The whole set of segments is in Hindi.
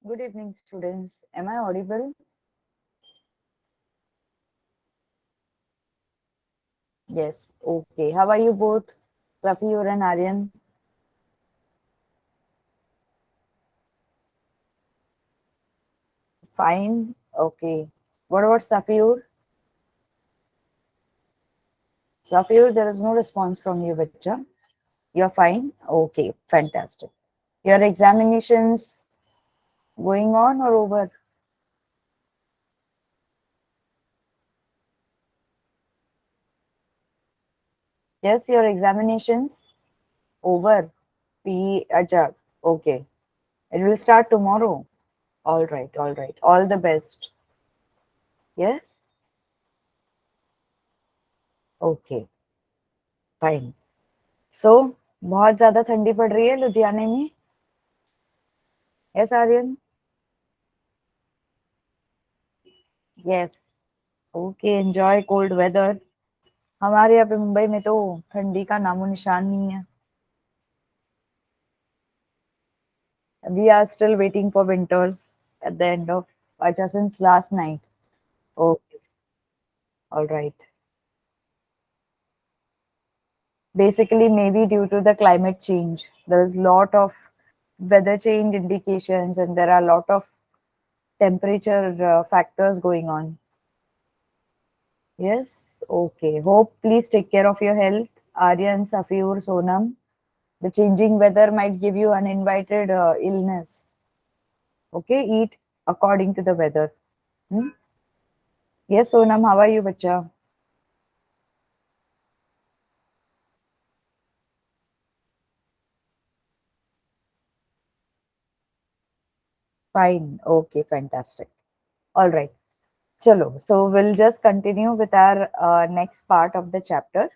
Good evening, students. Am I audible? Yes. Okay. How are you both, Zafir and Aryan? Fine. Okay. What about Safir? Safir, there is no response from you, Bacha. You're fine? Okay. Fantastic. Your examinations going on or over? Yes, your examinations over. P. Acha. Okay. It will start tomorrow. All right. All right. All the best. Yes? Okay. Fine. सो बहुत ज्यादा ठंडी पड़ रही है लुधियाने में. Yes Aryan. Yes. Okay enjoy cold weather. हमारे यहाँ पे मुंबई में तो ठंडी का नामो निशान नहीं है. We are still waiting for winters at the end of अच्छा since last night. Okay. Alright. Basically maybe due to the climate change there is lot of weather change indications and there are a lot of temperature factors going on. Yes, okay. Hope please take care of your health. Aryan, Safiur, Sonam. The changing weather might give you uninvited illness. Okay, eat according to the weather. Hmm? Yes, Sonam, how are you, bacha? Fine. Okay, fantastic. All right. Chalo. So we'll just continue with our next part of the chapter.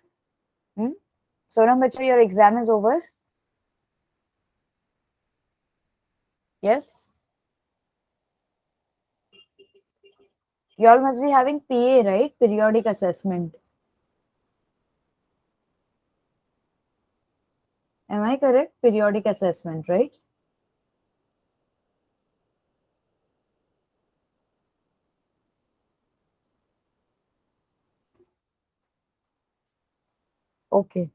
Hmm? Sonam, bacha, your exam is over? Yes? You all must be having PA, right? Periodic assessment. Am I correct? Periodic assessment, right? Okay.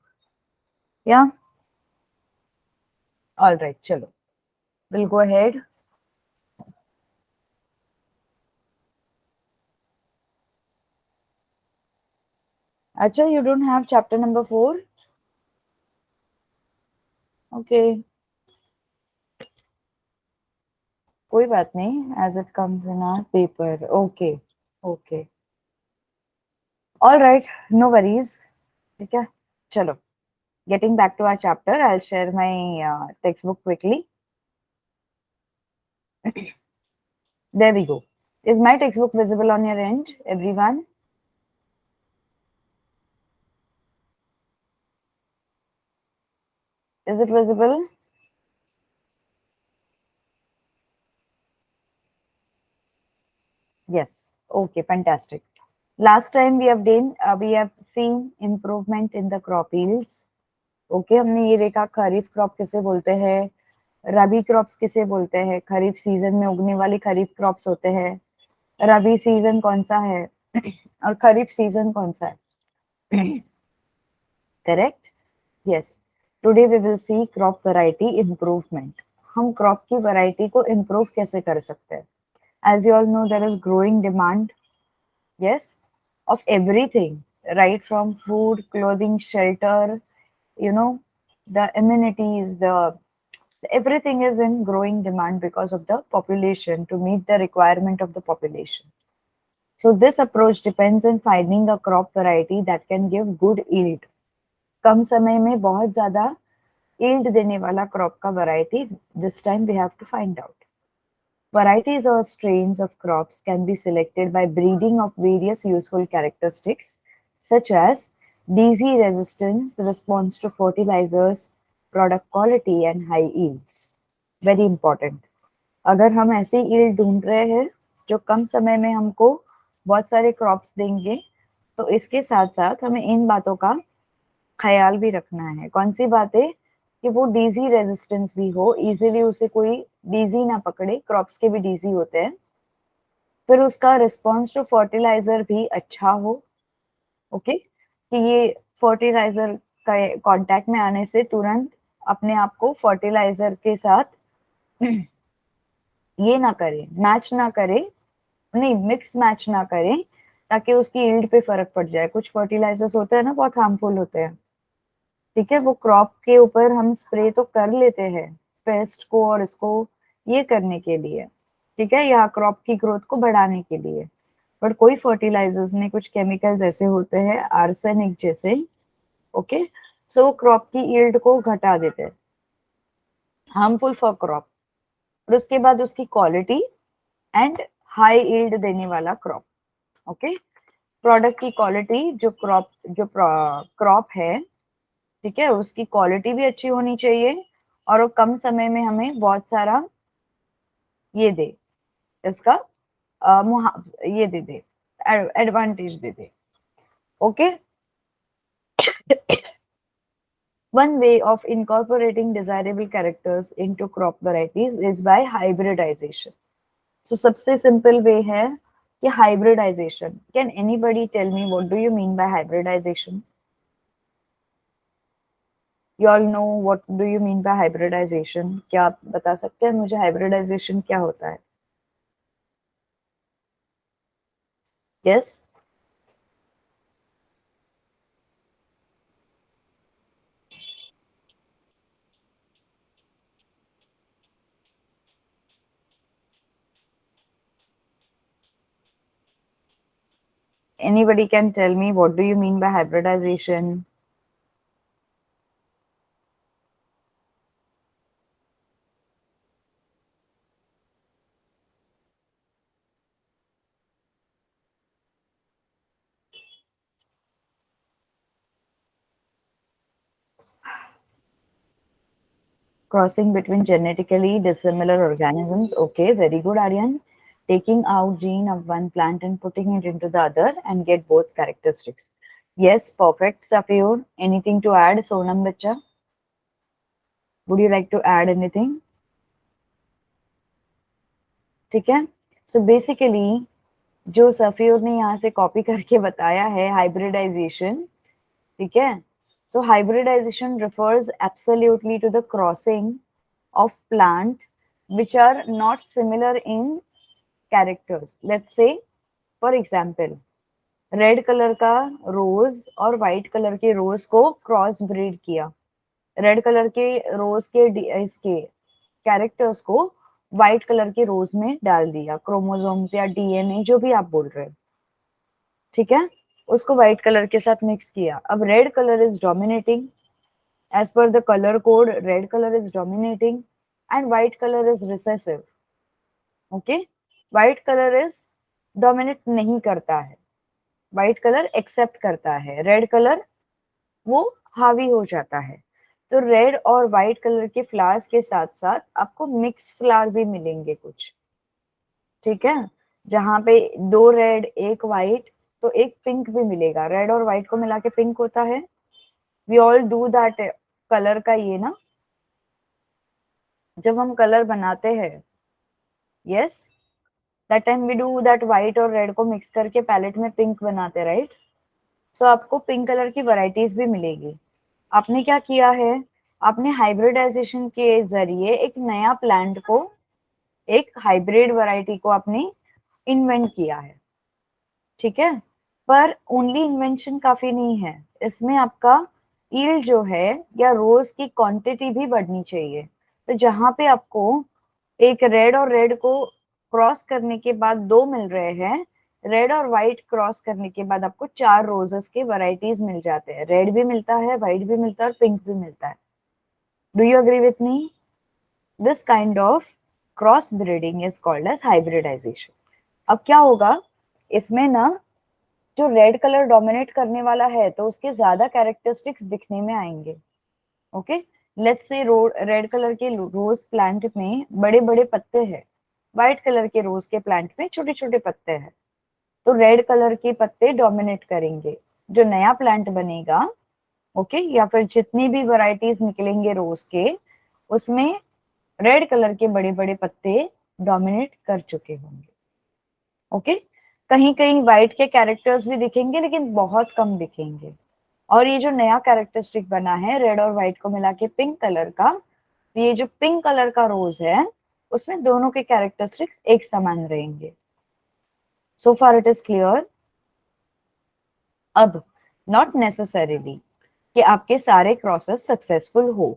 Yeah. All right. Chalo. We'll go ahead. Acha, you don't have chapter number 4? Okay. कोई बात नहीं. As it comes in our paper. Okay. Okay. All right. No worries. ठीक है. चलो. Getting back to our chapter, I'll share my textbook quickly. There we go. Is my textbook visible on your end, everyone? Is it visible? Yes. Okay, fantastic. Last time we have seen improvement in the crop yields. Okay, हमने ये देखा खरीफ क्रॉप किसे बोलते हैं, रबी क्रॉप्स किसे बोलते हैं, खरीफ सीजन में उगने वाली खरीफ क्रॉप्स होते हैं, रबी सीजन कौन सा है और खरीफ सीजन कौन सा है. Correct. Yes. Today we will see crop variety improvement. हम क्रॉप की वैरायटी को इम्प्रूव कैसे कर सकते हैं. As you all know there is growing demand. Yes, of everything, right from food, clothing, shelter, you know, the amenities, the everything is in growing demand because of the population to meet the requirement of the population. So this approach depends on finding a crop variety that can give good yield. कम समय में बहुत ज़्यादा yield देने वाला crop का variety this time we have to find out. Varieties or strains of crops can be selected by breeding of various useful characteristics such as disease resistance, response to fertilizers, product quality and high yields. Very important. अगर हम ऐसी yield ढूंढ रहे हैं जो कम समय में हमको बहुत सारे crops देंगे तो इसके साथ साथ हमें इन बातों का ख्याल भी रखना है. कौन सी बातें कि वो डिजीज रेजिस्टेंस भी हो, इजीली उसे कोई डीजी ना पकड़े, क्रॉप्स के भी डीजी होते हैं। फिर उसका रिस्पॉन्स टू फर्टिलाइजर भी अच्छा हो, ओके, कि ये फर्टिलाइजर का कांटेक्ट में आने से तुरंत अपने आप को फर्टिलाइजर के साथ ये ना करे, मैच ना करे, नहीं मिक्स मैच ना करे, ताकि उसकी यील्ड पे फर्क पड़ जाए। कुछ फर्टिलाइजर्स होते हैं ना, बहुत हार्मफुल होते हैं, ठीक है, वो क्रॉप के ऊपर हम स्प्रे तो कर लेते हैं पेस्ट को और इसको ये करने के लिए, ठीक है, या क्रॉप की ग्रोथ को बढ़ाने के लिए, बट कोई फर्टिलाइजर्स में कुछ केमिकल्स ऐसे होते हैं आर्सेनिक जैसे, ओके, सो क्रॉप की यील्ड को घटा देते हैं, हार्मफुल फॉर क्रॉप। और उसके बाद उसकी क्वालिटी एंड हाई यील्ड देने वाला क्रॉप, ओके, प्रोडक्ट की क्वालिटी, जो क्रॉप है, ठीक है, उसकी क्वालिटी भी अच्छी होनी चाहिए और वो कम समय में हमें बहुत सारा ये दे, इसका ये दे एडवांटेज दे, okay. One way of incorporating desirable characters into crop varieties is by hybridization. So सबसे simple way है कि hybridization. Can anybody tell me what do you mean by hybridization? You all know what do you mean by hybridization? क्या आप बता सकते हैं मुझे hybridization क्या होता है? Yes? Anybody can tell me what do you mean by hybridization? Crossing between genetically dissimilar organisms. Okay, very good, Aryan. Taking out gene of one plant and putting it into the other and get both characteristics. Yes, perfect, Safiyur. Anything to add, Sonam Bacha? Would you like to add anything? ठीक है, so basically जो सफीर ने यहाँ से कॉपी करके बताया है हाइब्रिडाइजेशन, ठीक है, so hybridization refers absolutely to the crossing of plant which are not similar in characters. Let's say for example red colour का रोज और व्हाइट कलर के रोज को क्रॉस ब्रीड किया, रेड कलर के रोज के इसके कैरेक्टर्स को व्हाइट कलर के रोज में डाल दिया, क्रोमोसोम्स या डीएनए जो भी आप बोल रहे हैं, ठीक है, उसको व्हाइट कलर के साथ मिक्स किया। अब red colour is dominating, as per the colour code red colour is dominating and white colour is recessive, okay, white colour is dominate नहीं करता है, व्हाइट कलर एक्सेप्ट करता है, रेड कलर वो हावी हो जाता है। तो रेड और व्हाइट कलर के फ्लावर्स के साथ साथ आपको मिक्स फ्लावर भी मिलेंगे कुछ, ठीक है, जहां पे दो रेड एक व्हाइट, तो एक पिंक भी मिलेगा, रेड और व्हाइट को मिला के पिंक होता है। We all do that colour का ये ना, जब हम कलर बनाते हैं, yes, that time we do that white और रेड को मिक्स करके पैलेट में पिंक बनाते, राइट। सो आपको पिंक कलर की वैरायटीज भी मिलेगी। आपने क्या किया है, आपने हाइब्रिडाइजेशन के जरिए एक नया प्लांट को, एक हाइब्रिड वैरायटी को आपने इन्वेंट किया है, ठीक है, पर ओनली इन्वेंशन काफी नहीं है, इसमें आपका यील्ड जो है या रोज की क्वांटिटी भी बढ़नी चाहिए। तो जहां पे आपको एक रेड और रेड को क्रॉस करने के बाद दो मिल रहे हैं, रेड और व्हाइट क्रॉस करने के बाद आपको 4 रोजेस के वैरायटीज मिल जाते हैं, रेड भी मिलता है, व्हाइट भी मिलता है और पिंक भी मिलता है। Do you agree with me? This kind of cross breeding is called as hybridization. अब क्या होगा इसमें ना, जो रेड कलर डोमिनेट करने वाला है तो उसके ज्यादा कैरेक्टरिस्टिक्स दिखने में आएंगे, okay, let's say red colour के रोज प्लांट में बड़े बड़े पत्ते हैं, व्हाइट कलर के रोज के प्लांट में छोटे छोटे पत्ते हैं, तो रेड कलर के पत्ते डोमिनेट करेंगे, जो नया प्लांट बनेगा, ओके, या फिर जितनी भी वैरायटीज निकलेंगे रोज के, उसमें रेड कलर के बड़े बड़े पत्ते डोमिनेट कर चुके होंगे। ओके, कहीं कहीं व्हाइट के कैरेक्टर्स भी दिखेंगे लेकिन बहुत कम दिखेंगे। और ये जो नया कैरेक्टरिस्टिक बना है रेड और व्हाइट को मिला के पिंक कलर का, ये जो पिंक कलर का रोज है उसमें दोनों के कैरेक्टरिस्टिक्स एक समान रहेंगे। सो फार इट इज क्लियर। अब नॉट नेसेसरीली कि आपके सारे क्रॉसेस सक्सेसफुल हो,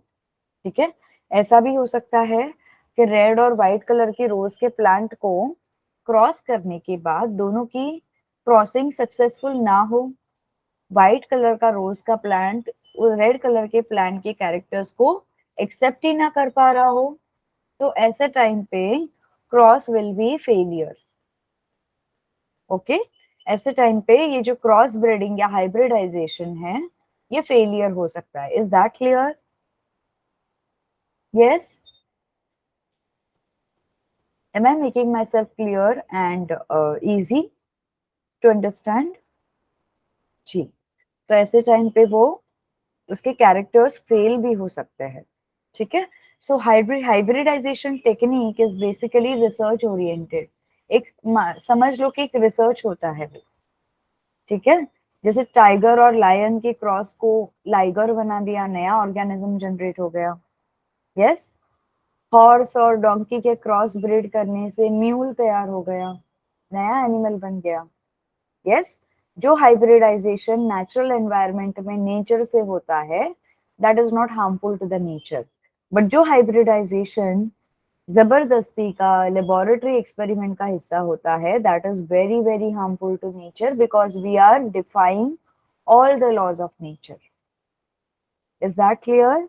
ठीक है। ऐसा भी हो सकता है कि रेड और व्हाइट कलर के रोज के प्लांट को क्रॉस करने के बाद दोनों की क्रॉसिंग सक्सेसफुल ना हो, व्हाइट कलर का रोज का प्लांट रेड कलर के प्लांट के कैरेक्टर्स को एक्सेप्ट ही ना कर पा रहा हो, तो ऐसे टाइम पे cross will be failure. Okay, ऐसे टाइम पे ये जो क्रॉस ब्रीडिंग या हाइब्रिडाइजेशन है ये फेलियर हो सकता है। Is that clear? Yes, am I making myself clear and easy to understand? जी, तो ऐसे टाइम पे वो उसके कैरेक्टर्स फेल भी हो सकते हैं, ठीक है। So hybridisation technique is basically research oriented. एक समझ लो कि एक रिसर्च होता है वो, ठीक है। जैसे टाइगर और लायन के क्रॉस को लाइगर बना दिया, नया ऑर्गेनिज्म जनरेट हो गया। यस, हॉर्स और डोंकी के क्रॉस ब्रीड करने से म्यूल तैयार हो गया, नया एनिमल बन गया। यस, जो हाइब्रिडाइजेशन नेचुरल एनवायरनमेंट में नेचर से होता है that is not harmful to the nature, but जो हाइब्रिडाइजेशन जबरदस्ती का लेबोरेटरी एक्सपेरिमेंट का हिस्सा होता है that is very very harmful to nature because we are defying all the laws of nature. Is that clear?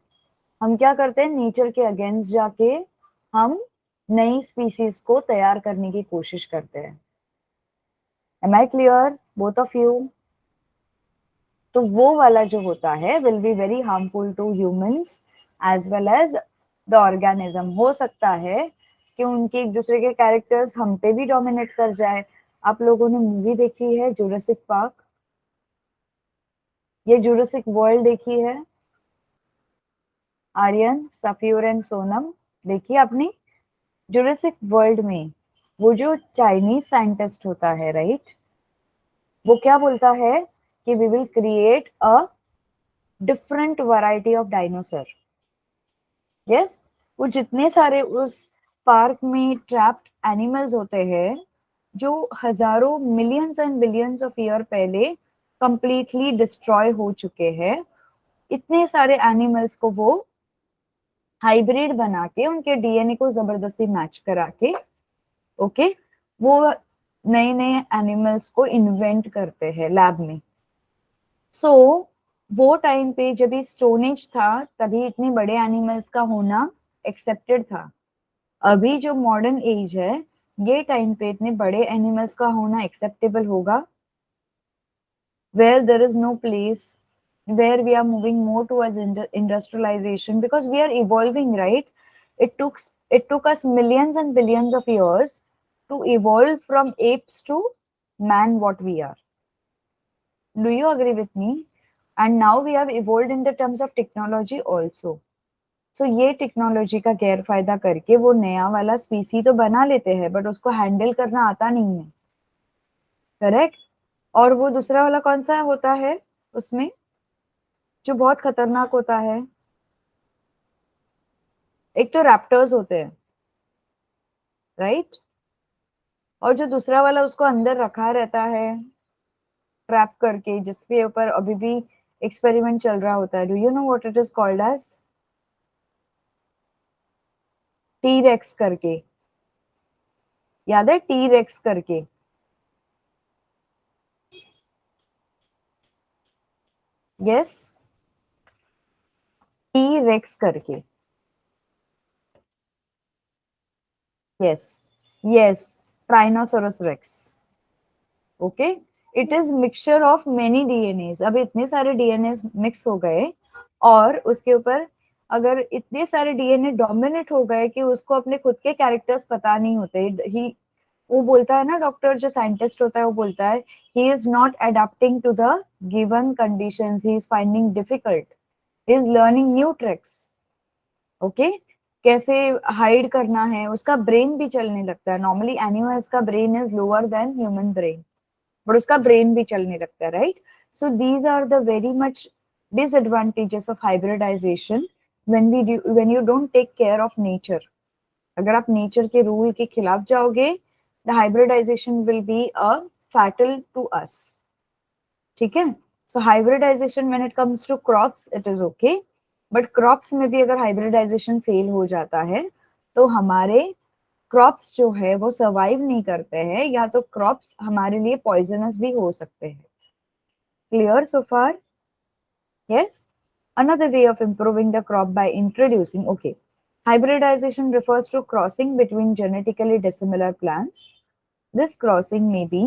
हम क्या करते हैं, नेचर के अगेंस्ट जाके हम नई स्पीसीज को तैयार करने की कोशिश करते हैं। Am I clear both of you? तो वो वाला जो होता है will be very harmful to humans as well as the organism. हो सकता है कि उनके एक दूसरे के कैरेक्टर्स हम पे भी डोमिनेट कर जाए। आप लोगों ने मूवी देखी है जुरासिक पार्क? ये जुरासिक वर्ल्ड देखी है? आर्यन, सफीर एंड सोनम, देखी आपने? जुरासिक वर्ल्ड में वो जो चाइनीज साइंटिस्ट होता है राइट, वो क्या बोलता है कि we will create a different variety of dinosaur. Yes, वो जितने सारे उस पार्क में ट्रैप्ड एनिमल्स होते हैं जो हजारों millions and billions of year पहले कंप्लीटली डिस्ट्रॉय हो चुके हैं, इतने सारे एनिमल्स को वो हाइब्रिड बना के उनके डीएनए को जबरदस्ती मैच करा के, ओके, वो नए नए एनिमल्स को इन्वेंट करते हैं लैब में। सो वो टाइम पे जब ये स्टोन एज था तभी इतने बड़े एनिमल्स का होना एक्सेप्टेड था। अभी जो मॉडर्न एज है ये टाइम पे इतने बड़े एनिमल्स का होना एक्सेप्टेबल होगा? where there is no place, where we are moving more towards industrialization because we are evolving, right? It took us millions and billions of years to evolve from apes to man what we are. Do you agree with me? And now we have evolved in the terms of technology also. So ये टेक्नोलॉजी का गैर फायदा करके वो नया वाला स्पीसी तो बना लेते हैं बट उसको हैंडल करना आता नहीं है, करेक्ट। और वो दूसरा वाला कौन सा होता है उसमें जो बहुत खतरनाक होता है? एक तो रैप्टर्स होते हैं राइट, और जो दूसरा वाला उसको अंदर रखा रहता है ट्रैप करके जिसके ऊपर अभी भी एक्सपेरिमेंट चल रहा होता है। Do you know what it is called as? T rex करके, याद है टी रेक्स करके? यस, टी रेक्स करके, yes yes, Tyrannosaurus rex. Okay, it is mixture of many DNA. अब इतने सारे डीएनए मिक्स हो गए और उसके ऊपर अगर इतने सारे डीएनए डोमिनेट हो गए कि उसको अपने खुद के कैरेक्टर्स पता नहीं होते, ही वो बोलता है ना, डॉक्टर जो साइंटिस्ट होता है वो बोलता है he is not adapting to the given conditions, he is finding difficult, he is learning new tricks. Okay, कैसे हाइड करना है, उसका ब्रेन भी चलने लगता है। नॉर्मली एनिमल्स का brain is lower than human brain, but उसका ब्रेन भी चलने लगता है, right? So these are the very much disadvantages of hybridization when you don't take care of nature. अगर आप नेचर के रूल के खिलाफ जाओगे, the hybridisation will be a fatal to us. ठीक है? So hybridisation when it comes to crops it is okay, but crops में भी अगर हाइब्रिडाइजेशन फेल हो जाता है तो हमारे क्रॉप्स जो है वो सर्वाइव नहीं करते हैं, या तो क्रॉप्स हमारे लिए पॉइजनस भी हो सकते हैं। Clear so far? Yes. Another way of improving the crop by introducing, okay, hybridization refers to crossing between genetically dissimilar plants. This crossing may be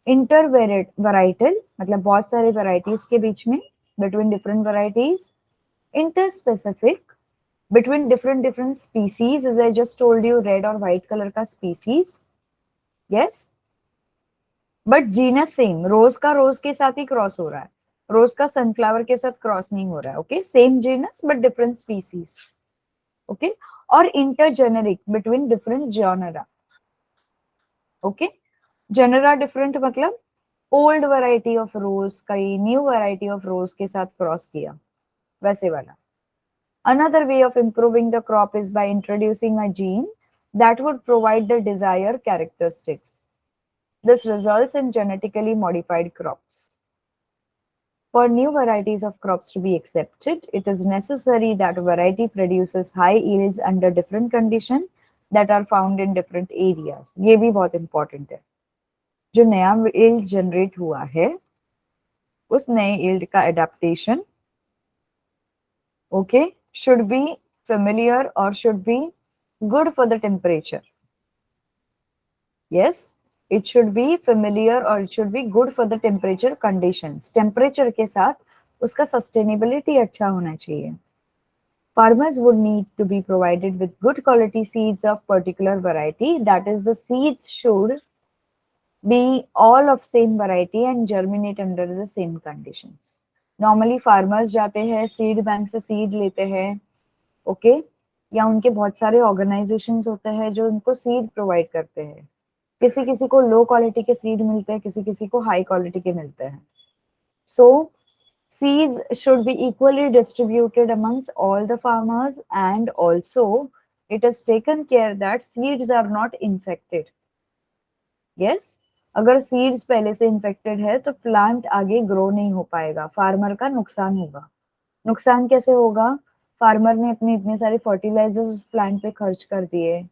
intervarietal, मतलब बहुत सारे varieties के बीच में, between different varieties, interspecific, between different species, as I just told you, red और white color का species, yes, but genus same, rose का रोज के साथ ही क्रॉस हो रहा है, रोज का सनफ्लावर के साथ क्रॉस नहीं हो रहा है, okay, same genus but different species, okay. और intergeneric between different genera, okay. Genera different मतलब ओल्ड वैरायटी ऑफ रोज कई न्यू वैरायटी ऑफ रोज के साथ क्रॉस किया, वैसे वाला। Another way of improving the crop is by introducing a gene that would provide the desired characteristics. This results in genetically modified crops. For new varieties of crops to be accepted, it is necessary that a variety produces high yields under different conditions that are found in different areas. ये भी बहुत important है। जो नया yield generate हुआ है, उस नए yield का adaptation, okay, should be familiar or should be good for the temperature. Yes, it should be familiar or it should be good for the temperature conditions. Temperature के साथ उसका sustainability अच्छा होना चाहिए। Farmers would need to be provided with good quality seeds of particular variety. That is, the seeds should be all of same variety and germinate under the same conditions. Normally farmers जाते हैं seed bank से seed लेते हैं, okay? या उनके बहुत सारे organizations होते हैं जो उनको seed provide करते हैं। किसी किसी को लो क्वालिटी के सीड मिलते हैं, किसी किसी को हाई क्वालिटी के मिलते हैं। सो seeds should be equally distributed amongst all the farmers, and also it is taken care that seeds are not infected. Yes, अगर seeds पहले से infected है तो plant आगे grow नहीं हो पाएगा, farmer का नुकसान होगा। नुकसान कैसे होगा? फार्मर ने अपने इतने सारे फर्टिलाइजर्स उस प्लांट पे खर्च कर दिए,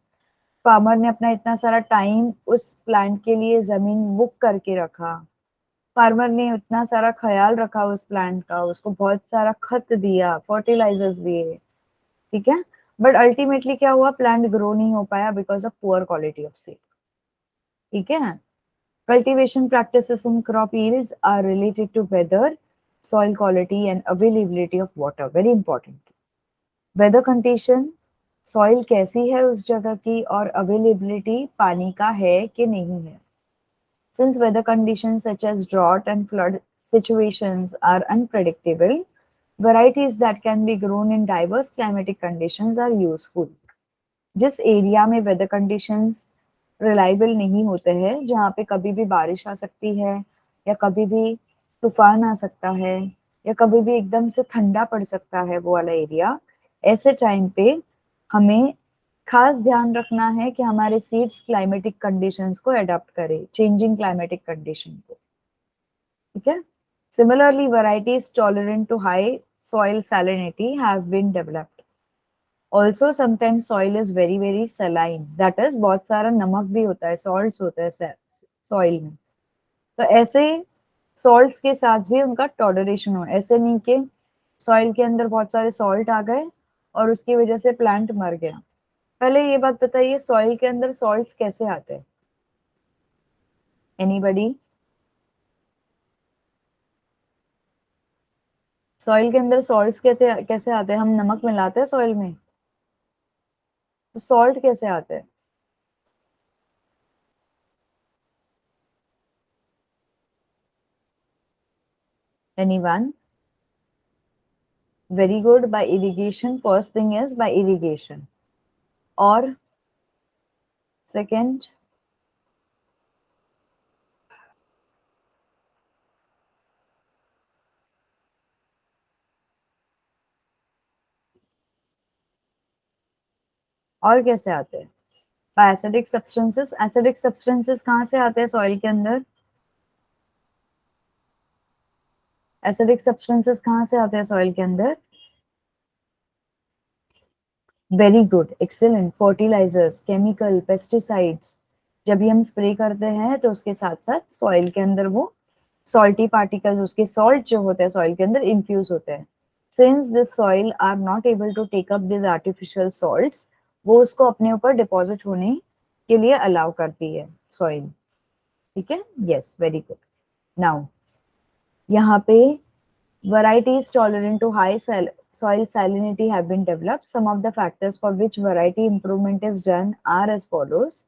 फार्मर ने अपना इतना सारा टाइम उस प्लांट के लिए जमीन बुक करके रखा, फार्मर ने उतना सारा ख्याल रखा उस प्लांट का, उसको बहुत सारा खत दिया, फर्टिलाइजर्स दिए, ठीक है, बट अल्टीमेटली क्या हुआ? प्लांट ग्रो नहीं हो पाया because of poor quality of seed. ठीक है। Cultivation practices in crop yields are related to weather, soil quality and availability of water, very important. Weather condition, soil कैसी है उस जगह की, और अवेलेबिलिटी पानी का है कि नहीं है। Since weather conditions such as drought and flood situations are unpredictable, varieties that can be grown in diverse climatic conditions are useful. जिस एरिया में वेदर कंडीशंस रिलायबल नहीं होते हैं, जहाँ पे कभी भी बारिश आ सकती है या कभी भी तूफान आ सकता है या कभी भी एकदम से ठंडा पड़ सकता है, वो वाला एरिया, ऐसे टाइम पे हमें खास ध्यान रखना है कि हमारे सीड्स क्लाइमेटिक कंडीशंस को अडॉप्ट करें, चेंजिंग क्लाइमेटिक कंडीशन को। ठीक है। Similarly varieties tolerant to high soil salinity have been developed. Also sometimes soil is very saline, that is बहुत सारा नमक भी होता है, salts होता है soil में, तो ऐसे salts के साथ भी उनका टॉलरेशन हो। ऐसे नहीं कि सॉइल के अंदर बहुत सारे सॉल्ट आ गए और उसकी वजह से प्लांट मर गया। पहले ये बात बताइए, सॉइल के अंदर सॉल्ट्स कैसे आते हैं? एनीबडी? सॉइल के अंदर सॉल्ट्स कैसे आते हैं? हम नमक मिलाते हैं सॉइल में, तो सॉल्ट कैसे आते हैं? Anyone? Very good, by irrigation. First thing is by irrigation. और सेकंड, और कैसे आते हैं? एसिडिक सब्सटेंसेस, एसिडिक सब्सटेंसेस कहाँ से आते हैं सॉइल के अंदर? एसिडिक सब्सटेंसेस कहाँ से आते हैं सॉइल के अंदर? Very good, excellent, fertilizers, chemical, pesticides, जब भी हम स्प्रे करते हैं तो उसके साथ साथ सॉइल के अंदर वो सॉल्टी पार्टिकल्स, उसके सॉल्ट जो होते हैं सॉइल के अंदर इन्फ्यूज होते हैं। Since this soil are not able to take up this artificial salts, वो उसको अपने ऊपर डिपॉजिट होने के लिए अलाउ करती है सॉइल। ठीक है, यस, वेरी गुड। नाउ यहाँ पे varieties tolerant to high soil salinity have been developed. Some of the factors for which variety improvement is done are as follows.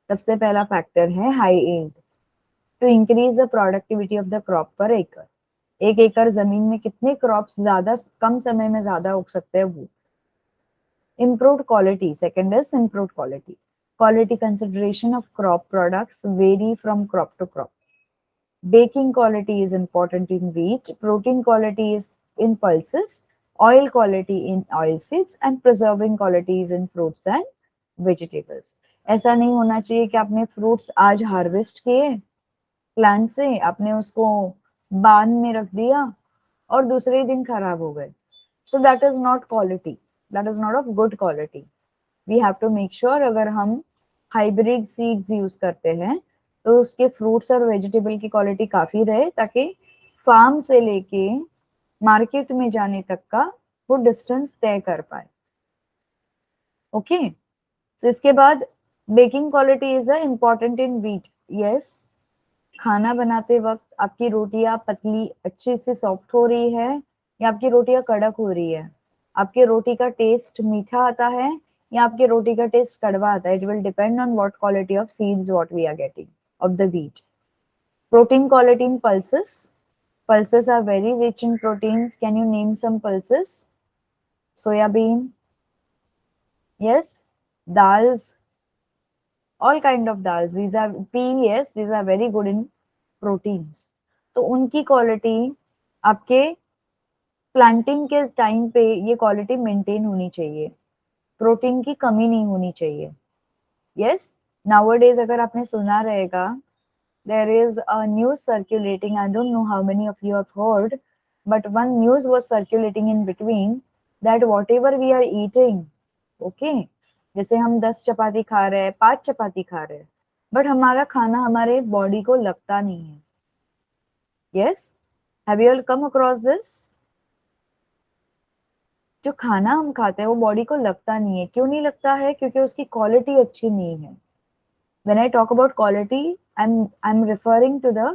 सबसे पहला फैक्टर है high yield. To increase the productivity of the crop per acre. एक एकड़ जमीन में कितने क्रॉप्स ज्यादा कम समय में ज्यादा उग सकते हैं वो. Improved quality. Second is improved quality. Quality consideration of crop products vary from crop to crop. Baking quality is important in wheat, protein quality is in pulses, oil quality in oilseeds and preserving quality is in fruits and vegetables. ऐसा नहीं होना चाहिए कि आपने फ्रूट्स आज हार्वेस्ट किए प्लांट से, आपने उसको बांध में रख दिया और दूसरे दिन खराब हो गए. So that is not quality. That is not of good quality. We have to make sure अगर हम हाइब्रिड सीड्स यूज करते हैं तो उसके फ्रूट्स और वेजिटेबल की क्वालिटी काफी रहे, ताकि फार्म से लेके मार्केट में जाने तक का वो डिस्टेंस तय कर पाए. ओके, तो इसके बाद baking quality is a important in wheat. Yes, खाना बनाते वक्त आपकी रोटियां पतली अच्छे से सॉफ्ट हो रही है या आपकी रोटियां कड़क हो रही है, आपकी रोटी का टेस्ट मीठा आता है या आपकी रोटी का टेस्ट कड़वा आता है. It will depend on what quality of seeds what we are getting of the wheat. Protein quality in pulses. Pulses are very rich in proteins. Can you name some pulses? Soya bean. Yes. Dals. All kind of dals. These are pea. Yes, these are very good in proteins. तो उनकी क्वालिटी आपके प्लांटिंग के टाइम पे ये क्वालिटी मेंटेन होनी चाहिए, प्रोटीन की कमी नहीं होनी चाहिए. यस, नाउअडेज अगर आपने सुना रहेगा, there is a news circulating. I don't know how many of you have heard, but one news was circulating in between that whatever we are eating, okay, जैसे हम 10 चपाती खा रहे हैं, 5 चपाती खा रहे हैं, बट हमारा खाना हमारे बॉडी को लगता नहीं है. Yes, have you all come across this? जो खाना हम खाते हैं वो बॉडी को लगता नहीं है. क्यों नहीं लगता है? क्योंकि उसकी क्वालिटी अच्छी नहीं है. When I talk about quality, I'm referring to the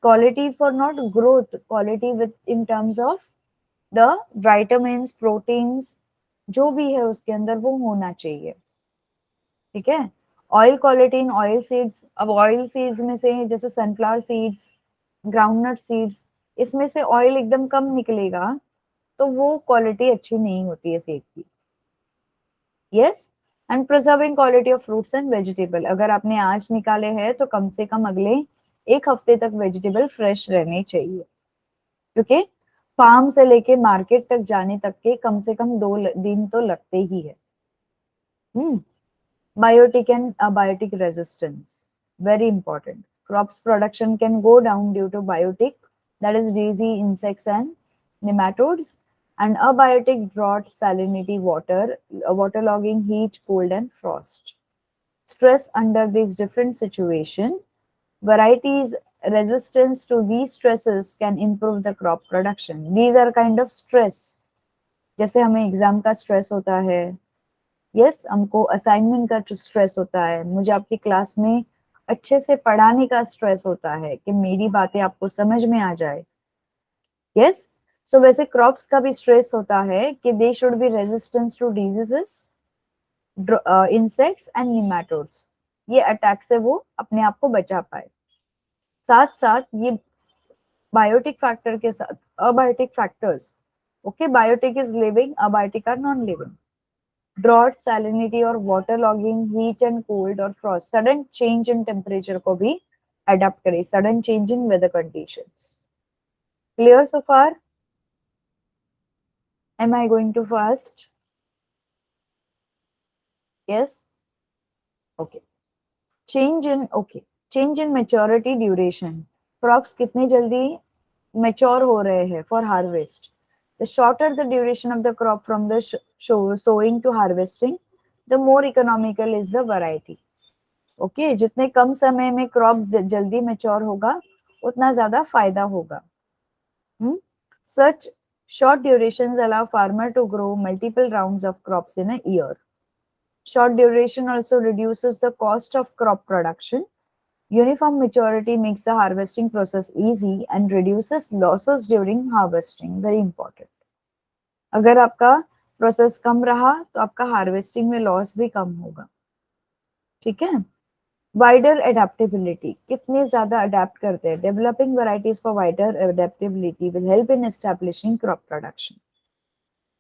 quality for not growth, quality with in terms of the vitamins, proteins, जो भी है उसके अंदर वो होना चाहिए. ठीक है. Oil quality in oil seeds. अब ऑयल सीड्स में से जैसे सनफ्लावर सीड्स, ग्राउंडनट सीड्स, इसमें से ऑयल एकदम कम निकलेगा तो वो क्वालिटी अच्छी नहीं होती है सीड की. Yes, and preserving quality of fruits and vegetable. अगर आपने आज निकाले हैं तो कम से कम अगले एक हफ्ते तक वेजिटेबल फ्रेश रहने चाहिए, क्योंकि फार्म से लेके मार्केट तक जाने तक के कम से कम 2 दिन तो लगते ही है. Biotic and abiotic resistance, very important. Crops production can go down due to biotic, that is disease, insects and nematodes, and abiotic drought, salinity, waterlogging, heat, cold and frost. Stress under these different situations, varieties resistance to these stresses can improve the crop production. These are kind of stress. जैसे हमें एग्जाम का स्ट्रेस होता है, यस, हमको असाइनमेंट का स्ट्रेस होता है, मुझे आपकी क्लास में अच्छे से पढ़ाने का स्ट्रेस होता है कि मेरी बातें आपको समझ में आ जाए. यस, सो वैसे क्रॉप्स का भी स्ट्रेस होता है कि they should be resistance to diseases, insects and nematodes. ये अटैक से वो अपने आप को बचा पाए. साथ साथ ये बायोटिक फैक्टर के साथ abiotic factors. Okay, biotic is living, abiotic are non living. Drought, salinity और water logging, heat and cold और frost, sudden change in temperature को भी अडेप्ट करे, sudden change in weather conditions. Clear so far? Am I going too fast? Yes? Okay. Change in maturity duration. Crops कितनी जल्दी mature हो रहे हैं for harvest. The shorter the duration of the crop from the sowing to harvesting, the more economical is the variety. Okay, जितने कम समय में crop जल्दी mature होगा, उतना ज़्यादा फायदा होगा. Such short durations allow farmer to grow multiple rounds of crops in a year. Short duration also reduces the cost of crop production. Uniform maturity makes the harvesting process easy and reduces losses during harvesting. Very important. अगर आपका प्रोसेस कम रहा तो आपका हार्वेस्टिंग में लॉस भी कम होगा. ठीक है. वाइडर एडेप्टेबिलिटी, कितने ज्यादा अडेप्ट करते हैं. Developing varieties for wider adaptability will help in establishing crop production.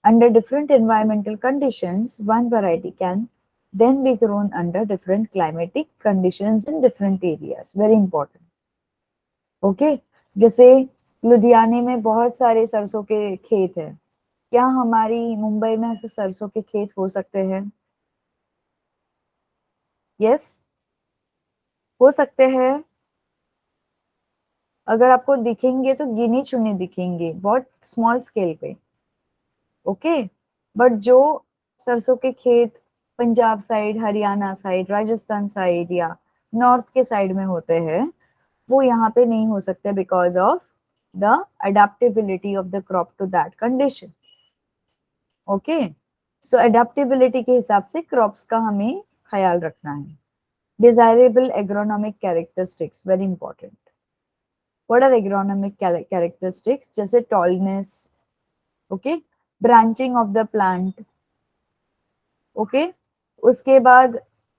Under different environmental conditions, one variety can then be grown under different climatic conditions in different areas. Very important. Okay? जैसे लुधियाने में बहुत सारे सरसों के खेत हैं. क्या हमारी मुंबई में ऐसे सरसों के खेत हो सकते हैं? Yes? हो सकते हैं. अगर आपको दिखेंगे तो गिने चुने दिखेंगे, बहुत स्मॉल स्केल पे. ओके. बट जो सरसों के खेत Punjab side, Haryana side, Rajasthan side या नॉर्थ के साइड में होते हैं, वो यहाँ पे नहीं हो सकते because of the adaptability of the crop to that condition. Okay. So adaptability के हिसाब से क्रॉप्स का हमें ख्याल रखना है. Desirable agronomic characteristics, very important. What are agronomic characteristics? जैसे tallness, okay, branching of the plant, okay, उसके बाद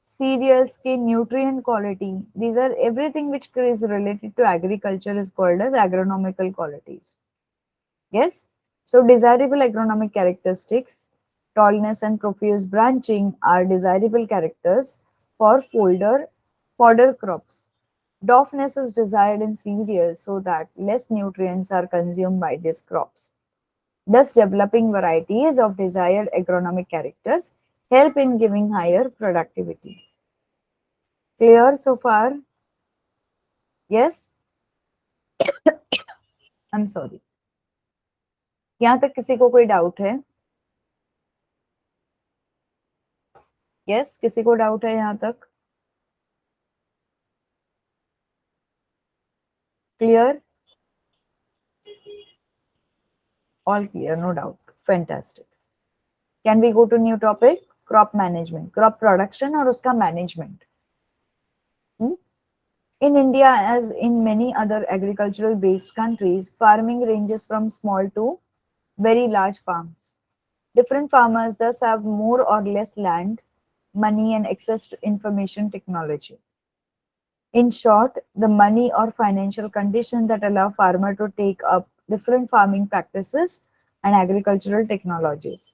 cereals की nutrient quality. These are everything which is related to agriculture is called as agronomical qualities. Yes. So desirable agronomic characteristics, tallness and profuse branching are desirable characters for fodder crops. Dwarfness is desired in cereals so that less nutrients are consumed by these crops. Thus, developing varieties of desired agronomic characters help in giving higher productivity. Clear so far? Yes? I'm sorry. यहाँ तक किसी को कोई डाउट है? Yes? किसी को डाउट है यहाँ तक? Clear? All clear, no doubt. Fantastic. Can we go to new topic? Crop management, crop production और उसका management. In India, as in many other agricultural based countries, farming ranges from small to very large farms. Different farmers thus have more or less land, money and access to information technology. In short, the money or financial conditions that allow farmer to take up different farming practices and agricultural technologies.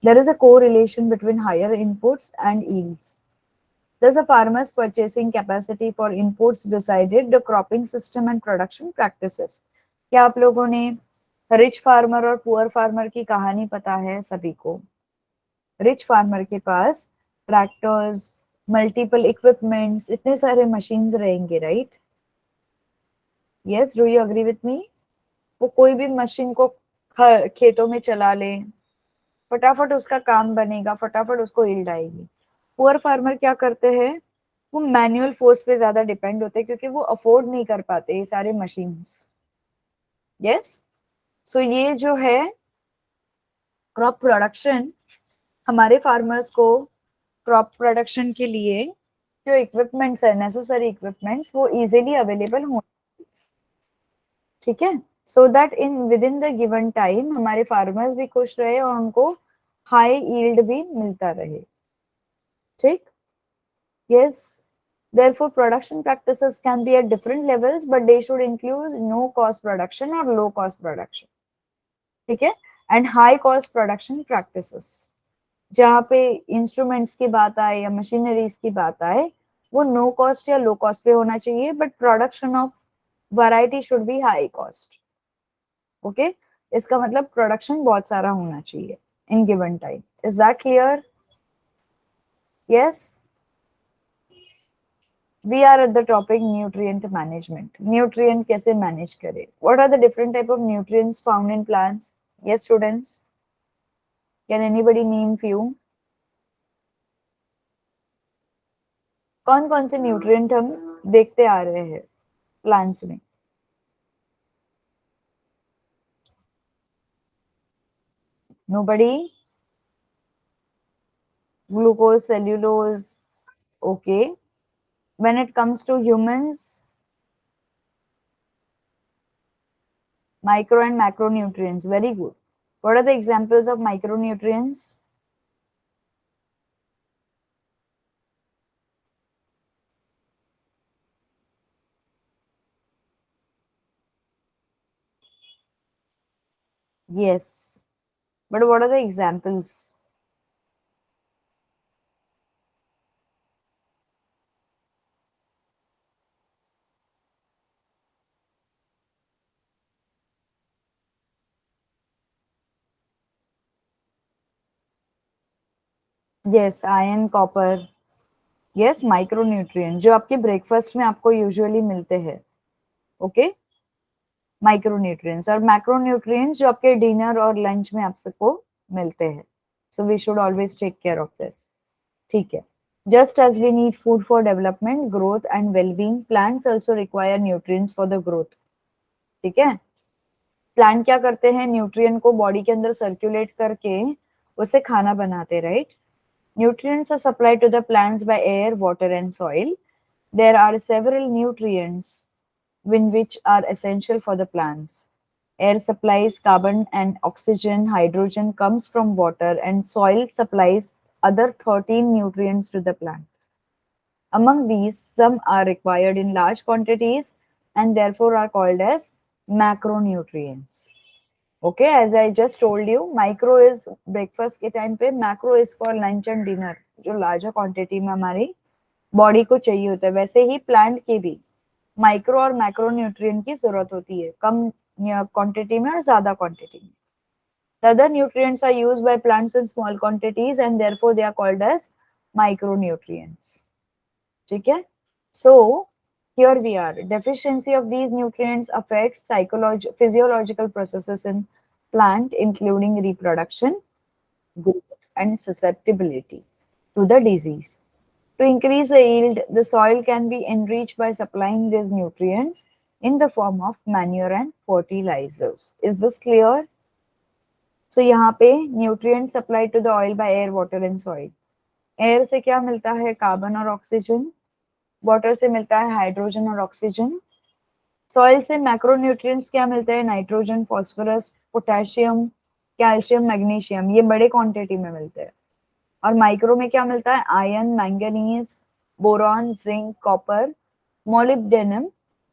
There is a correlation between higher inputs and yields. Thus, a farmer's purchasing capacity for inputs decided the cropping system and production practices. क्या आप लोगों ने रिच फार्मर और पुअर फार्मर की कहानी पता है सभी को? रिच फार्मर के पास ट्रैक्टर्स, मल्टीपल इक्विपमेंट्स, इतने सारे मशीन्स रहेंगे, right? Yes, do you agree with me? वो कोई भी मशीन को खेतों में चला ले, फटाफट उसका काम बनेगा, फटाफट उसको यील्ड आएगी. पुअर फार्मर क्या करते हैं? वो मैनुअल फोर्स पे ज्यादा डिपेंड होते हैं क्योंकि वो अफोर्ड नहीं कर पाते ये सारे मशीन्स. यस. सो ये जो है क्रॉप प्रोडक्शन, हमारे फार्मर्स को क्रॉप प्रोडक्शन के लिए जो इक्विपमेंट्स है, नेसेसरी इक्विपमेंट्स, वो इजीली अवेलेबल हो. ठीक है. So that in with in the given time हमारे फार्मर्स भी खुश रहे और उनको हाई यील्ड भी मिलता रहे. ठीक. Yes. Therefore, production practices can be at different levels, but they should include no-cost production or low-cost production. ठीक है? And high-cost production practices. जहाँ पे इंस्ट्रूमेंट्स की बात आए या मशीनरीज की बात आए, वो नो कॉस्ट या लो कॉस्ट पे होना चाहिए, but production of variety should be high cost. Okay, इसका मतलब प्रोडक्शन बहुत सारा होना चाहिए in given time. Is that clear? Yes, we are at the topic nutrient management. Nutrient कैसे manage करें? What are the different type of nutrients found in plants? Yes, students. Can anybody name few? कौन कौन से न्यूट्रिएंट हम देखते आ रहे हैं प्लांट्स में? Nobody? Glucose, cellulose. Okay. When it comes to humans, micro and macronutrients. Very good. What are the examples of micronutrients? Yes. But what are the examples? Yes, iron, copper. Yes, micronutrient जो आपके ब्रेकफास्ट में आपको यूजुअली मिलते हैं। Okay, micronutrients. और मैक्रोन्यूट्रिएंट्स जो आपके डिनर और लंच में आप सबको मिलते हैं। So we should always take care of this. ठीक है, just as we need food for development, growth and wellbeing, plants also require nutrients for the growth. ठीक है, प्लांट क्या करते हैं, न्यूट्रिएंट को बॉडी के अंदर सर्कुलेट करके उसे खाना बनाते, right? Nutrients are supplied to the plants by air, water, and soil. There are several nutrients which are essential for the plants. Air supplies carbon and oxygen, hydrogen comes from water, and soil supplies other 13 nutrients to the plants. Among these, some are required in large quantities and therefore are called as macronutrients. Okay, as I just told you, micro is breakfast के टाइम पे, macro is for lunch and dinner, जो larger quantity में हमारी बॉडी को चाहिए होता है। वैसे ही प्लांट के भी माइक्रो और मैक्रो न्यूट्रिएंट की जरूरत होती है, कम क्वांटिटी में और ज्यादा क्वांटिटी में। The other nutrients are used by plants in small quantities and therefore they are called as micronutrients. ठीक है, so here we are. Deficiency of these nutrients affects physiological processes in plant, including reproduction, growth, and susceptibility to the disease. To increase the yield, the soil can be enriched by supplying these nutrients in the form of manure and fertilizers. Is this clear? So यहाँ पे nutrients supplied to the oil by air, water and soil. Air से क्या मिलता है, कार्बन और ऑक्सीजन। वाटर से मिलता है हाइड्रोजन और ऑक्सीजन। सॉइल से मैक्रोन्यूट्रिएंट्स क्या मिलते हैं, nitrogen, phosphorus, potassium, calcium, magnesium, ये बड़े क्वांटिटी में मिलते हैं। और माइक्रो में क्या मिलता है, iron, manganese, boron, zinc, copper, molybdenum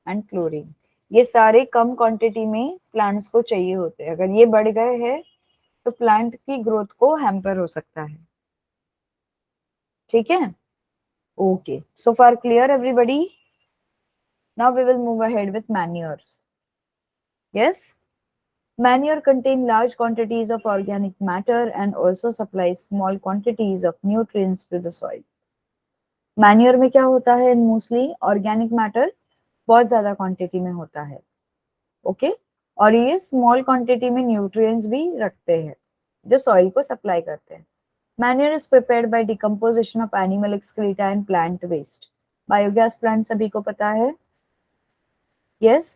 and chlorine. ये सारे कम क्वांटिटी में प्लांट्स को चाहिए होते हैं। अगर ये बढ़ गए हैं तो प्लांट की ग्रोथ को हैम्पर हो सकता है। ठीक है, okay, so far clear everybody? Now we will move ahead with manures. Yes, manure contain large quantities of organic matter and also supplies small quantities of nutrients to the soil. Manure में क्या होता है, मोस्टली ऑर्गेनिक मैटर बहुत ज्यादा क्वांटिटी में होता है। ओके, और ये स्मॉल क्वांटिटी में न्यूट्रिएंट्स भी रखते हैं जो सॉइल को सप्लाई करते हैं। Manure is prepared by decomposition of animal excreta and plant waste. Biogas plant सभी को पता है? यस,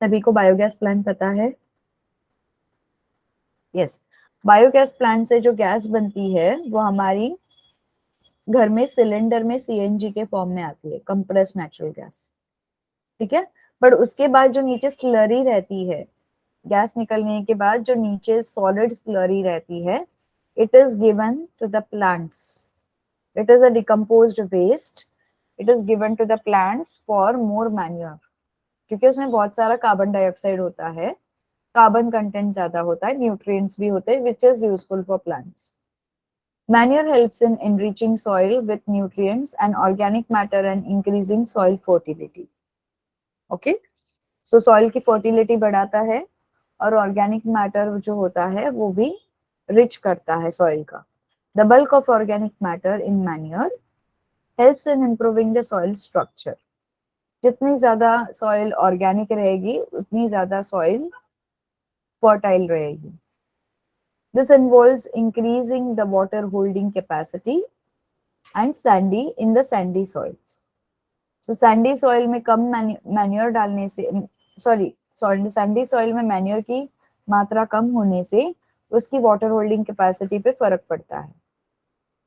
सभी को बायोगैस प्लांट पता है? यस, बायोगैस प्लांट से जो गैस बनती है वो हमारी घर में सिलेंडर में सीएनजी के फॉर्म में आती है, कंप्रेस्ड नेचुरल गैस। ठीक है, बट उसके बाद जो नीचे स्लरी रहती है, गैस निकलने के बाद जो नीचे सॉलिड स्लरी रहती है, it is given to the plants. It is a decomposed waste, it is given to the plants for more manure, क्योंकि उसमें बहुत सारा कार्बन डाइऑक्साइड होता है कार्बन कंटेंट ज्यादा होता है, न्यूट्रिएंट्स भी होते हैं, which is useful for plants. Manure helps in enriching soil with nutrients and organic matter and increasing soil fertility. Okay, so soil की fertility बढ़ाता है और organic matter जो होता है वो भी rich करता है soil का. The bulk of organic matter in manure helps in improving the soil structure. जितनी ज्यादा soil organic रहेगी उतनी ज्यादा soil fertile रहेगी. This involves increasing the water holding capacity and sandy in the sandy soils. So sandy soil में कम मैन्योर डालने से, sandy soil में मैन्योर की मात्रा कम होने से उसकी वाटर होल्डिंग कैपेसिटी पे फर्क पड़ता है.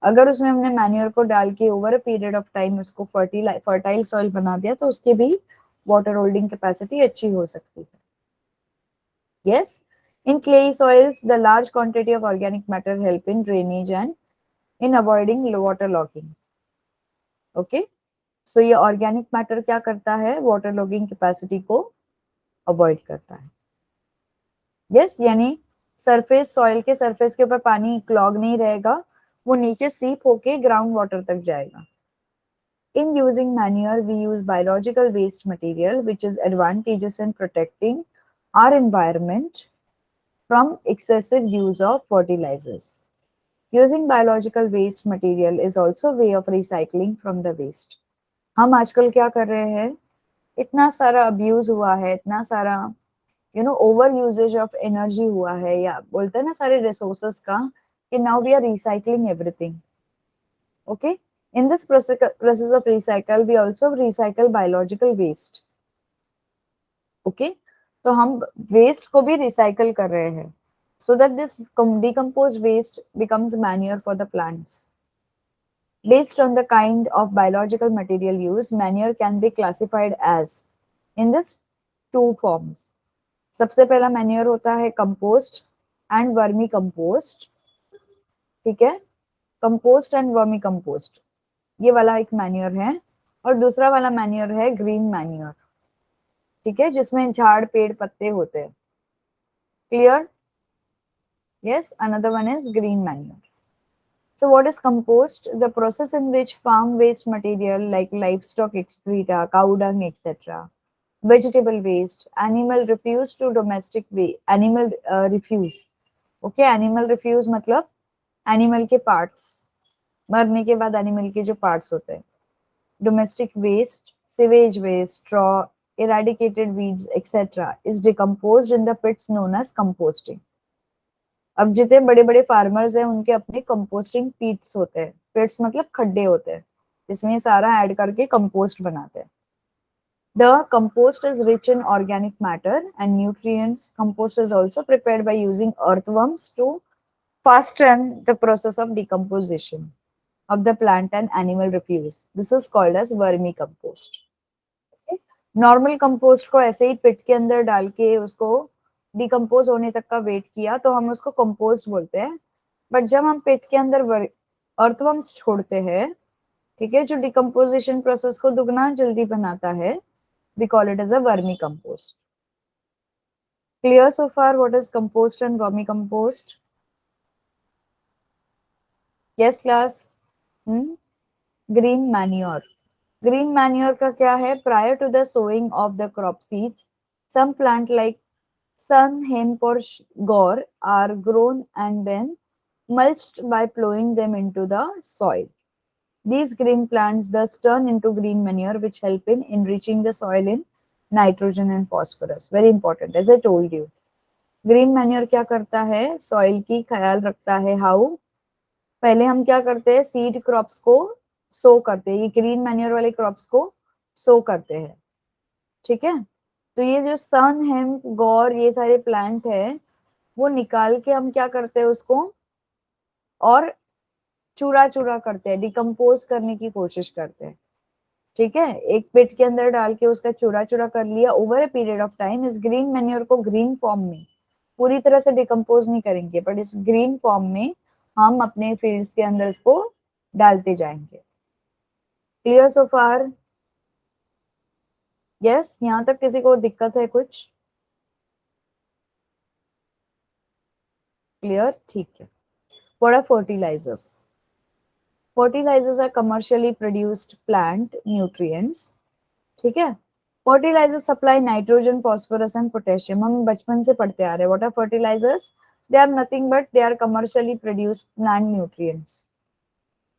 अगर उसमें हमने मैन्योर को डाल के over a period of time उसको फर्टाइल सॉइल बना दिया तो उसकी भी वाटर होल्डिंग कैपेसिटी अच्छी हो सकती है. Yes, in clay soils, the large quantity of organic matter help in drainage and in avoiding water logging. Okay, so ये organic matter क्या करता है, water logging capacity को avoid करता है. Yes, यानी surface soil के surface के ऊपर पानी clog नहीं रहेगा, वो नीचे seep होके ground water तक जाएगा. In using manure, we use biological waste material, which is advantageous in protecting our environment from excessive use of fertilizers. Using biological waste material is also a way of recycling from the waste. हम आजकल क्या कर रहे हैं, इतना सारा अब्यूज हुआ है, इतना सारा ओवर यूजेज ऑफ एनर्जी हुआ है, या बोलते हैं ना सारे रिसोर्सेस का, कि now we are recycling everything. Okay, in this process of recycle we also recycle biological waste. Okay, तो हम waste को भी recycle कर रहे हैं so that this decomposed waste becomes manure for the plants. Based on the kind of biological material used, manure can be classified as in this two forms. सबसे पहला manure होता है compost and vermi compost. ठीक है, compost and vermi compost, ये वाला एक मैन्योर है, और दूसरा वाला मैन्योर है ग्रीन मैन्योर. ठीक है, जिसमें झाड़ पेड़ पत्ते होते हैं. Clear? Yes, another one is green manure. So what is compost? The process in which farm waste material like livestock excreta, cow dung, etc., vegetable waste, animal refuse to domestic waste, animal refuse. Okay, animal refuse मतलब animal के parts, मरने के बाद animal के जो parts होते हैं. Domestic waste, sewage waste, straw, eradicated weeds, etc. is decomposed in the pits known as composting. अब जितने बड़े बड़े फार्मर्स हैं उनके अपने कंपोस्टिंग पीट्स होते हैं. पिट्स मतलब खड्डे होते हैं जिसमें ये सारा ऐड करके कंपोस्ट बनाते हैं. The compost is rich in organic matter and nutrients. Compost is also prepared by using earthworms to fasten the process of decomposition of the plant and animal refuse. This is called as vermicompost. Normal compost को ऐसे ही पिट के अंदर डाल के उसको डिकम्पोज होने तक का वेट किया तो हम उसको कंपोस्ट बोलते हैं. बट जब हम पिट के अंदर अर्थवर्म्स छोड़ते हैं, ठीक है, जो डिकम्पोजिशन प्रोसेस को दुगना जल्दी बनाता है, we call it as a vermicompost. Clear so far what is compost and vermicompost? Yes class. Green manure. Green manure का क्या है? Prior to the sowing of the crop seeds, some plant like sun, hemp or gore are grown and then mulched by plowing them into the soil. These green plants thus turn into green manure, which help in enriching the soil in nitrogen and phosphorus. Very important, as I told you. Green manure क्या करता है? Soil की ख्याल रखता है. How? पहले हम क्या करते हैं? सीड क्रॉप्स को सो करते हैं. ये ग्रीन मैन्योर वाले क्रॉप्स को सो करते हैं. ठीक है, तो ये जो सन, हेम्प, गौर, ये सारे प्लांट है, वो निकाल के हम क्या करते हैं उसको और चूरा चूरा करते हैं, डिकम्पोज करने की कोशिश करते हैं. ठीक है, एक पिट के अंदर डाल के उसका चूरा चूरा कर लिया. Over a period of time इस ग्रीन मैन्योर को ग्रीन फॉर्म में पूरी तरह से डिकम्पोज नहीं करेंगे, बट इस ग्रीन फॉर्म में हम अपने फील्ड्स के अंदर इसको डालते जाएंगे. क्लियर सो फार? यस, यहाँ तक किसी को दिक्कत है कुछ? clear? ठीक है. What are fertilizers? Fertilizers are commercially produced plant nutrients. ठीक है. Fertilizers supply nitrogen, phosphorus and potassium. हम बचपन से पढ़ते आ रहे हैं. What are fertilizers? They are nothing but they are commercially produced plant nutrients.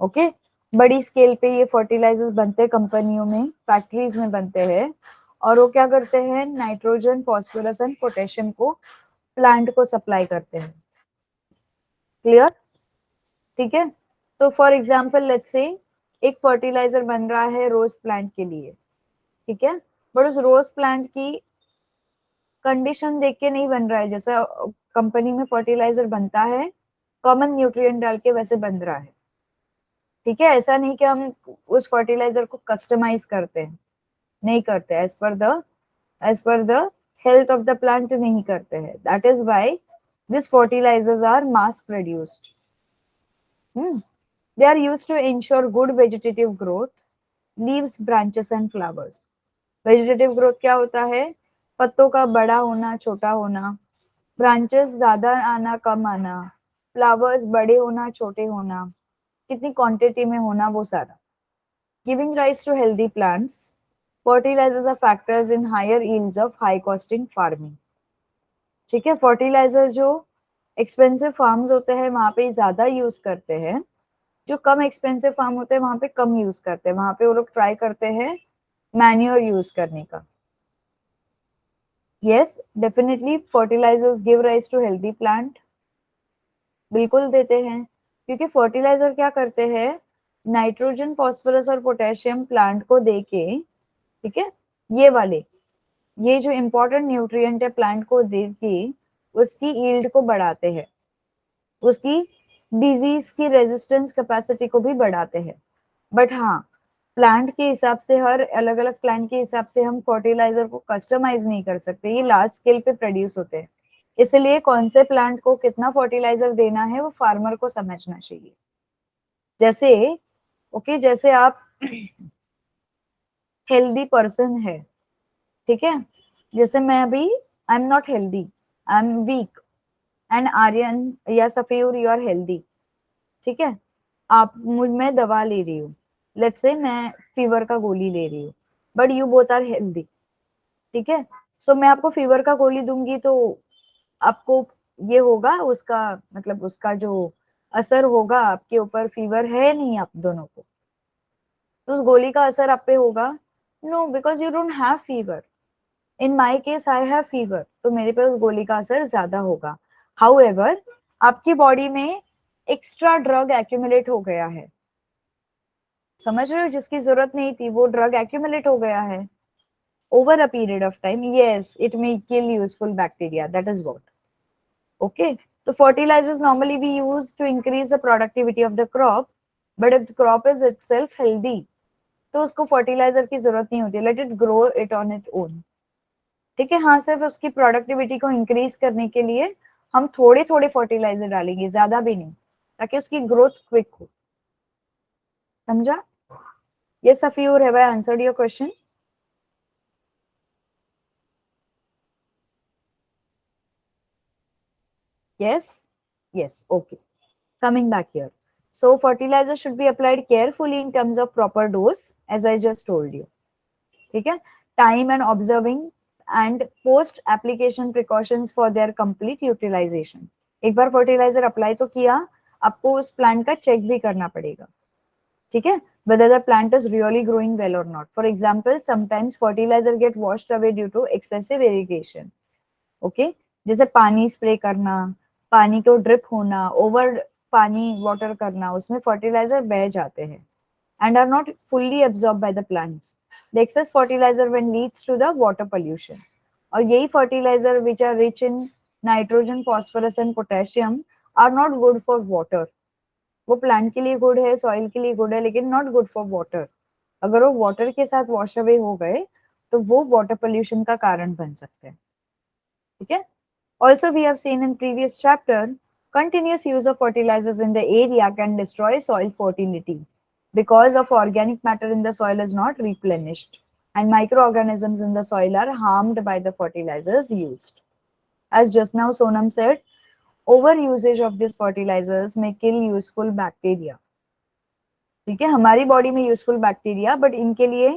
Okay? बड़ी स्केल पे ये फर्टिलाइजर्स बनते हैं कंपनियों में, फैक्ट्रीज में बनते हैं, और वो क्या करते हैं, नाइट्रोजन, फॉस्फोरस एंड पोटेशियम को प्लांट को सप्लाई करते हैं. क्लियर? ठीक है. तो फॉर एग्जांपल लेट्स से एक फर्टिलाइजर बन रहा है रोज प्लांट के लिए. ठीक है. बट उस रोज प्लांट की कंडीशन देख के नहीं बन रहा है. जैसा कंपनी में फर्टिलाइजर बनता है कॉमन न्यूट्रिएंट डाल के, वैसे बन रहा है. ठीक है. ऐसा नहीं कि हम उस फर्टिलाइजर को कस्टमाइज करते हैं, नहीं करते. As per the health of the plant नहीं करते हैं. That is why this fertilizers are mass produced. They are used to ensure good vegetative growth, leaves, branches and flowers. Vegetative growth क्या होता है? पत्तों का बड़ा होना, छोटा होना, ब्रांचेस ज्यादा आना, कम आना, फ्लावर्स बड़े होना, छोटे होना, कितनी क्वांटिटी में होना, वो सारा. Giving rise to healthy plants, fertilizers are factors in higher yields of high costing farming. ठीक है. फर्टिलाइजर जो एक्सपेंसिव फार्म्स होते हैं वहां पे ज्यादा यूज करते हैं, जो कम एक्सपेंसिव फार्म होते हैं वहां पे कम यूज करते हैं. वहां पे वो लोग ट्राई करते हैं मैन्योर यूज करने का. Yes, definitely fertilizers give rise to healthy plant. बिल्कुल देते हैं, क्योंकि फर्टिलाइजर क्या करते हैं, नाइट्रोजन, फॉस्फोरस और पोटेशियम प्लांट को देके, ठीक है, ये जो इंपॉर्टेंट न्यूट्रिएंट है प्लांट को देके उसकी यील्ड को बढ़ाते हैं, उसकी डिजीज की रेजिस्टेंस कैपेसिटी को भी बढ़ाते हैं. बट हाँ, प्लांट के हिसाब से, हर अलग अलग प्लांट के हिसाब से हम फर्टिलाइजर को कस्टमाइज नहीं कर सकते. ये लार्ज स्केल पे प्रोड्यूस होते हैं, इसलिए कौन से प्लांट को कितना फर्टिलाइजर देना है वो फार्मर को समझना चाहिए. जैसे आप हेल्दी पर्सन है, ठीक है, जैसे मैं अभी I am not healthy, I am weak, and Aryan या सफीर यू आर हेल्दी. ठीक है. मैं दवा ले रही हूँ, लेट्स से मैं फीवर का गोली ले रही हूँ, but you both are healthy. ठीक है. सो मैं आपको फीवर का गोली दूंगी तो आपको ये होगा, उसका मतलब उसका जो असर होगा आपके ऊपर, फीवर है नहीं आप दोनों को, तो उस गोली का असर आप पे होगा? No, because you don't have fever. In my case I have fever, तो मेरे पे उस गोली का असर ज्यादा होगा. हाउएवर, आपकी बॉडी में एक्स्ट्रा ड्रग एक्यूमुलेट हो गया है, समझ रहे हो, जिसकी जरूरत नहीं थी, वो ड्रग एक्यूमुलेट हो गया है over a period of time. Yes, it may kill useful bacteria, that is what. Okay. तो fertilisers normally be used to increase the productivity of the crop, but if the crop is itself healthy तो उसको फर्टिलाइजर की जरूरत नहीं होती. Let it grow it on it own. ठीक है. हाँ, सिर्फ उसकी प्रोडक्टिविटी को इंक्रीज करने के लिए हम थोड़े थोड़े फर्टिलाइजर डालेंगे, ज्यादा भी नहीं, ताकि उसकी ग्रोथ क्विक हो. समझा? ये Safeer, have I answered your question? yes, okay. Coming back here, so fertilizer should be applied carefully in terms of proper dose, as I just told you. ठीक है. Time and observing and post application precautions for their complete utilization. एक बार फर्टिलाइजर अप्लाई तो किया, आपको उस प्लांट का चेक भी करना पड़ेगा. ठीक है. whether the plant is really growing well or not. For example, sometimes fertilizer get washed away due to excessive irrigation. Okay, जैसे पानी स्प्रे करना, पानी को ड्रिप होना, ओवर पानी वाटर करना, उसमें फर्टिलाइजर बह जाते हैं and are not fully absorbed by the plants. The excess fertilizer when leads to the water pollution. और यही fertilizer which are rich in nitrogen, phosphorus and potassium are not good for water. वो प्लांट के लिए गुड है, सॉइल के लिए गुड है, लेकिन नॉट गुड फॉर वाटर. अगर वो वाटर के साथ वॉश अवे हो गए तो वो वाटर पोल्यूशन का कारण बन सकते हैं. ठीक है. Also, we have seen in previous chapter, continuous use of fertilizers in the area can destroy soil fertility because of organic matter in the soil is not replenished and microorganisms in the soil are harmed by the fertilizers used. As just now Sonam said, over usages of this fertilizers may kill useful bacteria. ठीक है, हमारी बॉडी में यूजफुल बैक्टीरिया, बट इनके लिए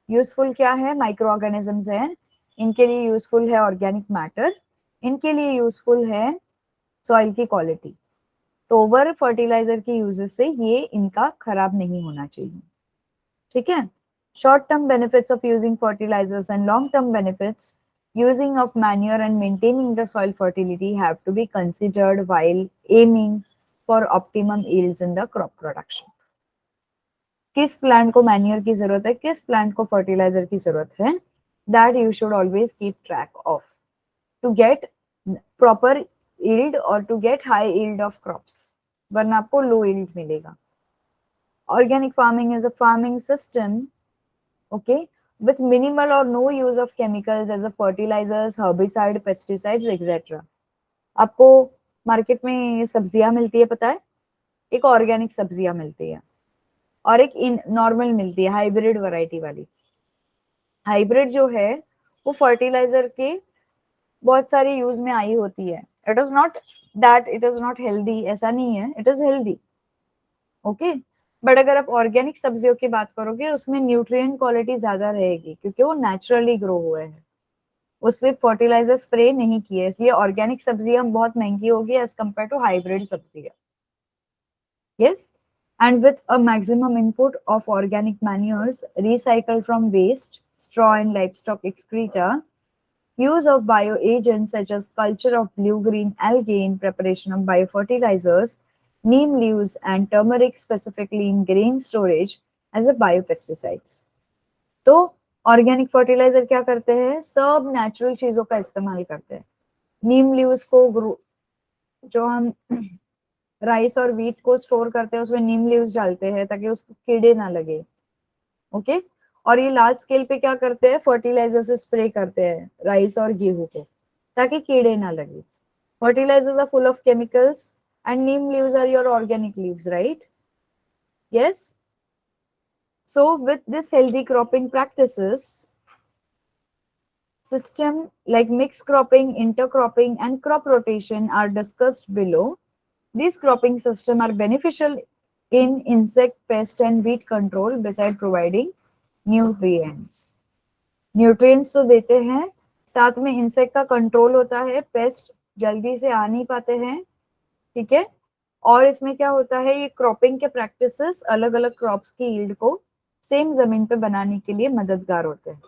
यूजफुल क्या है, माइक्रो ऑर्गेनिजम्स है, इनके लिए यूजफुल है ऑर्गेनिक मैटर, इनके लिए यूजफुल है सॉइल की क्वालिटी। तो ओवर फर्टिलाइजर के यूजेस से ये इनका खराब नहीं होना चाहिए। ठीक है, short term benefits of using fertilizers and long term benefits using of manure and maintaining the soil fertility have to be considered while aiming for optimum yields in the crop production. किस प्लांट को मैन्योर की जरूरत है, किस प्लांट को फर्टिलाइजर की जरूरत है, that you should always keep track of to get proper yield और to get high yield of crops, वरना आपको लो यील्ड मिलेगा। Organic farming is a farming system, okay, with minimal or no use of chemicals as a fertilizers, herbicide, pesticides, etc. आपको मार्केट में सब्जियां मिलती है, पता है, एक ऑर्गेनिक सब्जियां मिलती है और एक नॉर्मल मिलती है, हाइब्रिड वैरायटी वाली। हाइब्रिड जो है वो फर्टिलाइजर के बहुत सारे यूज में आई होती है। It is not that it is not healthy, ऐसा नहीं है, it is healthy, okay. But अगर आप ऑर्गेनिक सब्जियों की बात करोगे उसमें न्यूट्रिएंट क्वालिटी ज्यादा रहेगी क्योंकि वो नेचुरली ग्रो हुए हैं, उसमें फर्टिलाइजर स्प्रे नहीं किए, इसलिए ऑर्गेनिक सब्जियां बहुत महंगी होगी एज कम्पेयर टू हाइब्रिड सब्जियां। Yes, and with a maximum input of organic manures recycled from waste, straw and livestock excreta, use of bioagents such as culture of blue-green algae in preparation of biofertilizers, neem leaves and turmeric specifically in grain storage as a biopesticides. तो ऑर्गेनिक फर्टिलाइजर क्या करते हैं, सब नेचुरल चीजों का इस्तेमाल करते हैं। नीम लीव्स को जो हम राइस और व्हीट को स्टोर करते हैं उसमें नीम लीव्स डालते हैं ताकि उसको कीड़े ना लगे, ओके। और ये लार्ज स्केल पे क्या करते हैं, फर्टिलाइजर से स्प्रे करते हैं राइस और गेहूं को ताकि कीड़े ना लगे। Fertilizers are full of chemicals and neem leaves are your organic leaves, right? Yes. So with this healthy cropping practices system like mixed cropping, intercropping and crop rotation are discussed below. These cropping systems are beneficial in insect, pest and weed control beside providing nutrients. Nutrients तो देते हैं, साथ में इंसेक्ट का कंट्रोल होता है, पेस्ट जल्दी से आ नहीं पाते हैं, ठीक है। और इसमें क्या होता है, ये क्रॉपिंग के प्रैक्टिसेस अलग अलग क्रॉप्स की यील्ड को सेम जमीन पे बनाने के लिए मददगार होते हैं।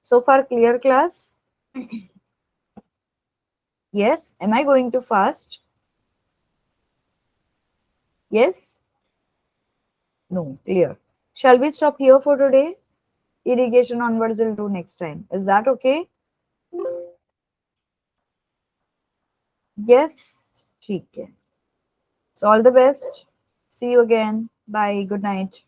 So far clear class? Yes. Am I going too fast? Yes? No. Clear. Shall we stop here for today? Irrigation onwards we'll do next time. Is that okay? Yes. ठीक है. So all the best. See you again. Bye. Good night.